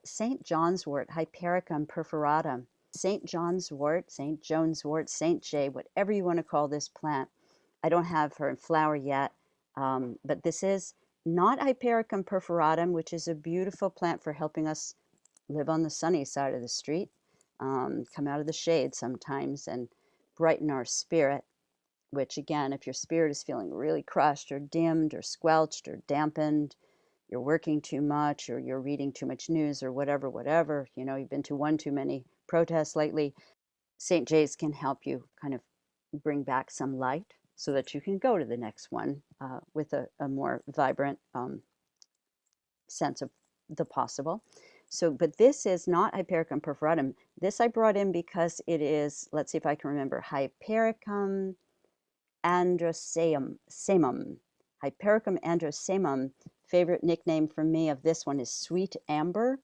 St. John's wort, Hypericum perforatum. St. John's wort, St. John's wort, St. J, whatever you want to call this plant. I don't have her in flower yet, but this is not Hypericum perforatum, which is a beautiful plant for helping us live on the sunny side of the street, come out of the shade sometimes and brighten our spirit, which again, if your spirit is feeling really crushed or dimmed or squelched or dampened, you're working too much or you're reading too much news or whatever, you know, you've been to one too many protests lately, St. J's can help you kind of bring back some light so that you can go to the next one with a more vibrant sense of the possible. So, but this is not Hypericum perforatum. This I brought in because it is, let's see if I can remember, Hypericum androsaemum. Hypericum androsaemum. Favorite nickname for me of this one is Sweet Amber,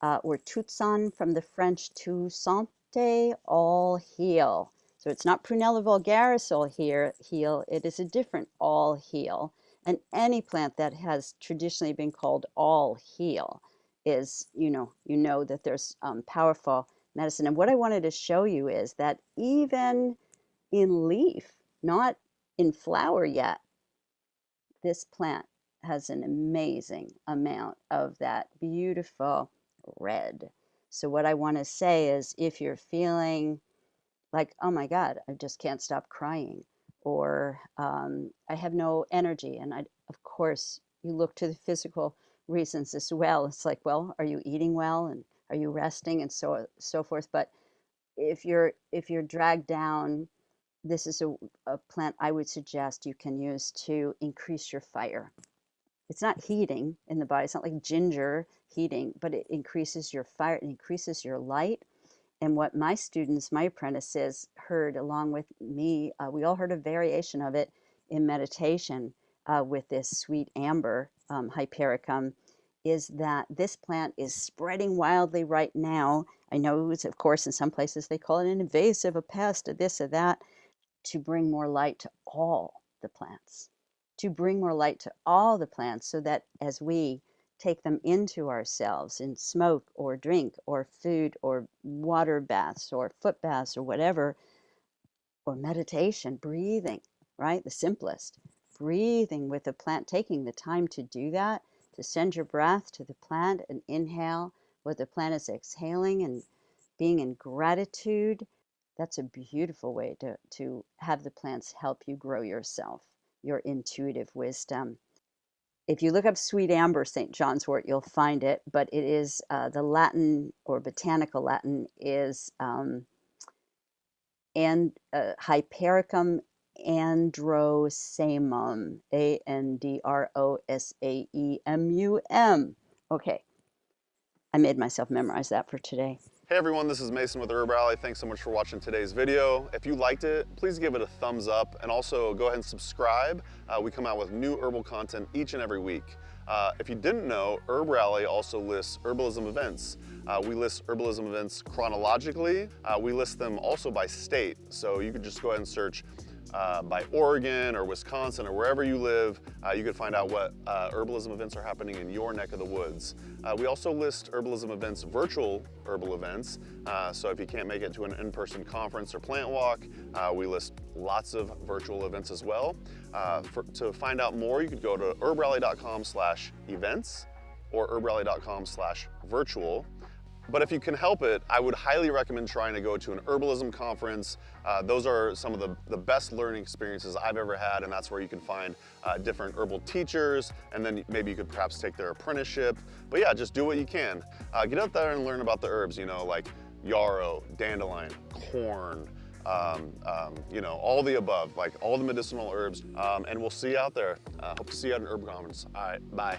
or Toutsan from the French Toussainte, all heal. So it's not Prunella vulgaris all heal, it is a different all heal. And any plant that has traditionally been called all heal is, you know that there's powerful medicine. And what I wanted to show you is that even in leaf, not in flower yet, this plant has an amazing amount of that beautiful red. So what I want to say is if you're feeling like, oh my God, I just can't stop crying, or I have no energy, and of course, you look to the physical reasons as well. It's like, well, are you eating well, and are you resting, and so forth. But if you're dragged down, this is a plant I would suggest you can use to increase your fire. It's not heating in the body. It's not like ginger heating, but it increases your fire. It increases your light. And what my students, my apprentices, heard along with me, we all heard a variation of it in meditation with this sweet amber Hypericum, is that this plant is spreading wildly right now. I know, it's, of course, in some places they call it an invasive, a pest, a this, or that, to bring more light to all the plants, to bring more light to all the plants so that as we take them into ourselves in smoke or drink or food or water baths or foot baths or whatever, or meditation, breathing, right? The simplest, breathing with the plant, taking the time to do that, to send your breath to the plant and inhale what the plant is exhaling and being in gratitude. That's a beautiful way to have the plants help you grow yourself, your intuitive wisdom. If you look up sweet amber St. John's wort, you'll find it, but it is the Latin or botanical Latin is Hypericum androsaemum, Androsaemum. Okay, I made myself memorize that for today. Hey everyone, this is Mason with HerbRally. Thanks so much for watching today's video. If you liked it, please give it a thumbs up and also go ahead and subscribe. We come out with new herbal content each and every week. If you didn't know, HerbRally also lists Herbalism events. We list Herbalism events chronologically. We list them also by state. So you could just go ahead and search by Oregon or Wisconsin or wherever you live. You can find out what Herbalism events are happening in your neck of the woods. We also list Herbalism events, virtual herbal events. So if you can't make it to an in-person conference or plant walk, we list lots of virtual events as well. To find out more, you could go to herbrally.com/events or herbrally.com/virtual. But if you can help it, I would highly recommend trying to go to an Herbalism conference. Those are some of the best learning experiences I've ever had, and that's where you can find different herbal teachers, and then maybe you could perhaps take their apprenticeship. But yeah, just do what you can. Get out there and learn about the herbs, you know, like yarrow, dandelion, corn, you know, all the above, like all the medicinal herbs. And we'll see you out there. Hope to see you at an herb conference. All right, bye.